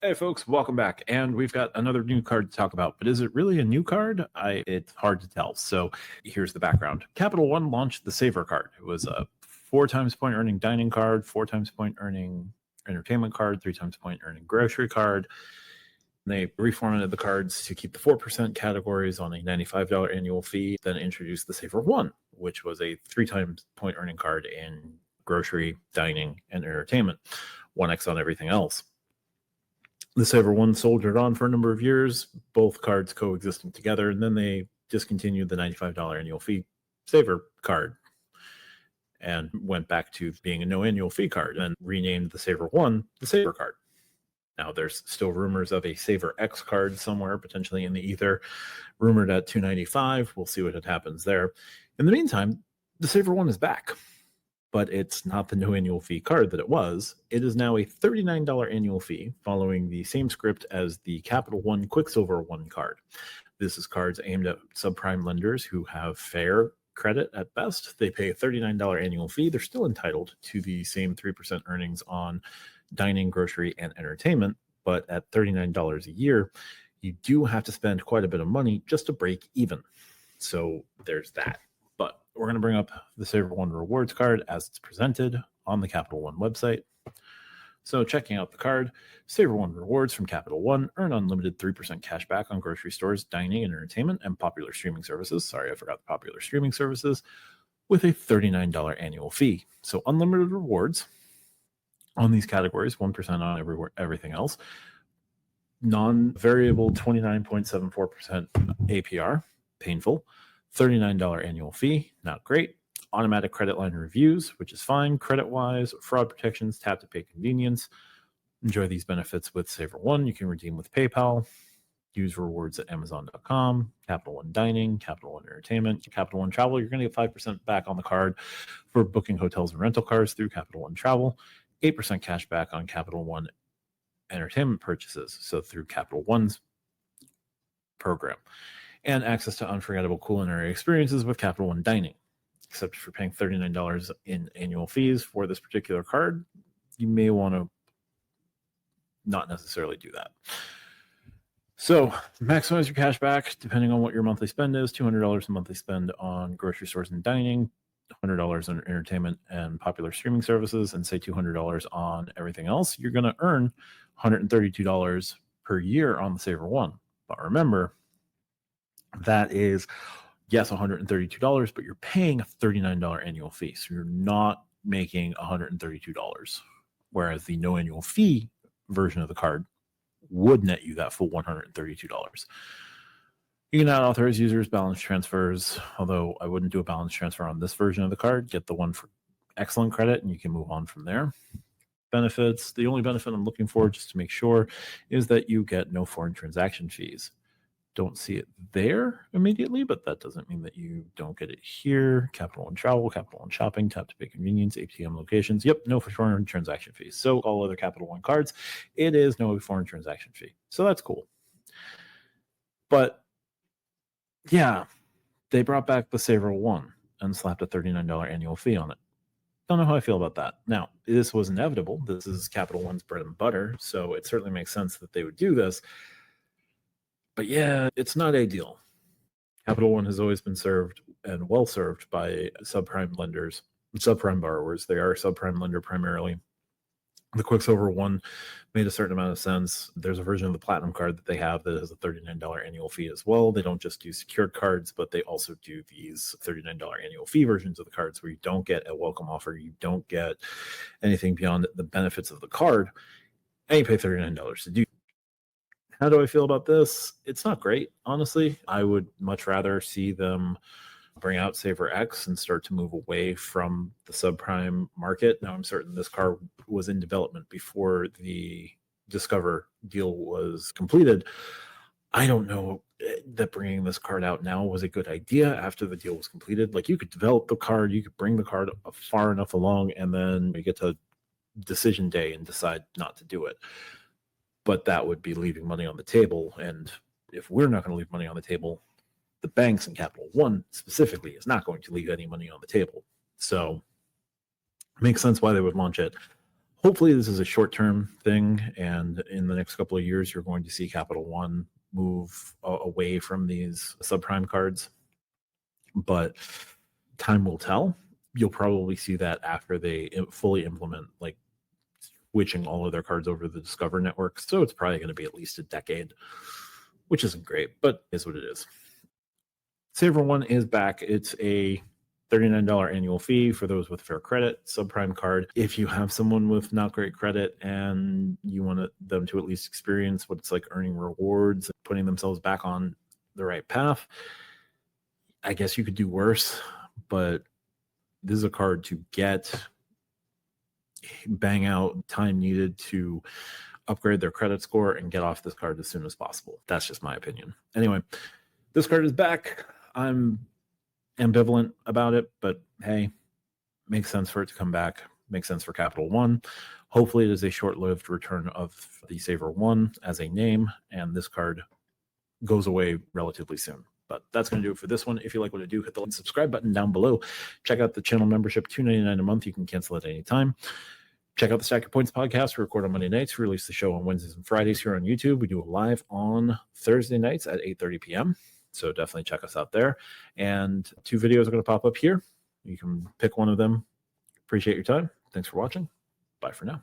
Hey folks, welcome back. And we've got another new card to talk about, but is it really a new card? It's hard to tell. So here's the background. Capital One launched the Saver card. It was a 4 times point earning dining card, 4 times point earning entertainment card, 3 times point earning grocery card. They reformatted the cards to keep the 4% categories on a $95 annual fee, then introduced the SavorOne, which was a 3 times point earning card in grocery, dining, and entertainment. 1x on everything else. The SavorOne soldiered on for a number of years, both cards coexisting together, and then they discontinued the $95 annual fee Saver card and went back to being a no annual fee card and renamed the SavorOne the Saver card. Now there's still rumors of a SaverX card somewhere, potentially in the ether, rumored at $295. We'll see what happens there. In the meantime, the SavorOne is back, but it's not the no annual fee card that it was. It is now a $39 annual fee, following the same script as the Capital One Quicksilver One card. This is cards aimed at subprime lenders who have fair credit at best. They pay a $39 annual fee. They're still entitled to the same 3% earnings on dining, grocery, and entertainment, but at $39 a year, you do have to spend quite a bit of money just to break even. So there's that. But we're going to bring up the SavorOne rewards card as it's presented on the Capital One website. So checking out the card, SavorOne rewards from Capital One earn unlimited 3% cash back on grocery stores, dining and entertainment, and popular streaming services. Sorry, I forgot the popular streaming services, with a $39 annual fee. So unlimited rewards on these categories, 1% on everything else. Non-variable 29.74% APR, painful. $39 annual fee, not great. Automatic credit line reviews, which is fine. Credit-wise, fraud protections, tap-to-pay convenience. Enjoy these benefits with SavorOne. You can redeem with PayPal. Use rewards at Amazon.com. Capital One Dining, Capital One Entertainment, Capital One Travel. You're going to get 5% back on the card for booking hotels and rental cars through Capital One Travel. 8% cash back on Capital One Entertainment purchases, so through Capital One's program. And access to unforgettable culinary experiences with Capital One Dining. Except for paying $39 in annual fees for this particular card, you may want to not necessarily do that. So maximize your cash back depending on what your monthly spend is. $200 a monthly spend on grocery stores and dining, $100 on entertainment and popular streaming services, and say $200 on everything else. You're going to earn $132 per year on the SavorOne. But remember, that is, yes, $132, but you're paying a $39 annual fee. So you're not making $132. Whereas the no annual fee version of the card would net you that full $132. You can not authorize users balance transfers, although I wouldn't do a balance transfer on this version of the card. Get the one for excellent credit and you can move on from there. Benefits, the only benefit I'm looking for, just to make sure, is that you get no foreign transaction fees. Don't see it there immediately, but that doesn't mean that you don't get it here. Capital One Travel, Capital One Shopping, Tap to Pay Convenience, ATM locations. Yep, no foreign transaction fees. So all other Capital One cards, it is no foreign transaction fee. So that's cool. But yeah, they brought back the SavorOne and slapped a $39 annual fee on it. Don't know how I feel about that. Now, this was inevitable. This is Capital One's bread and butter, so it certainly makes sense that they would do this. But yeah, it's not ideal. Capital One has always been served and well served by subprime lenders, subprime borrowers. They are a subprime lender primarily. The Quicksilver one made a certain amount of sense. There's a version of the Platinum card that they have that has a $39 annual fee as well. They don't just do secured cards, but they also do these $39 annual fee versions of the cards where you don't get a welcome offer. You don't get anything beyond the benefits of the card, and you pay $39 to do. How do I feel about this? It's not great, honestly. I would much rather see them bring out SaverX and start to move away from the subprime market. Now, I'm certain this car was in development before the Discover deal was completed. I don't know that bringing this card out now was a good idea after the deal was completed. Like, you could develop the card, you could bring the card far enough along, and then you get to decision day and decide not to do it. But that would be leaving money on the table. And if we're not going to leave money on the table, the banks and Capital One specifically is not going to leave any money on the table. So it makes sense why they would launch it Hopefully this is a short-term thing, and in the next couple of years, you're going to see Capital One move away from these subprime cards. But time will tell. You'll probably see that after they fully implement, like, switching all of their cards over to the Discover network. So it's probably going to be at least a decade, which isn't great, but is what it is. SavorOne is back. It's a $39 annual fee for those with fair credit, subprime card. If you have someone with not great credit and you want them to at least experience what it's like earning rewards, putting themselves back on the right path, I guess you could do worse, but this is a card to get, bang out time needed to upgrade their credit score and get off this card as soon as possible. That's just my opinion. Anyway, this card is back. I'm ambivalent about it, but hey, makes sense for it to come back. Makes sense for Capital One. Hopefully it is a short-lived return of the SavorOne as a name, and this card goes away relatively soon. But that's going to do it for this one. If you like what I do, hit the subscribe button down below. Check out the channel membership, $2.99 a month. You can cancel at any time. Check out the Stack Your Points podcast. We record on Monday nights. We release the show on Wednesdays and Fridays here on YouTube. We do it live on Thursday nights at 8:30 p.m. So definitely check us out there. And 2 videos are going to pop up here. You can pick one of them. Appreciate your time. Thanks for watching. Bye for now.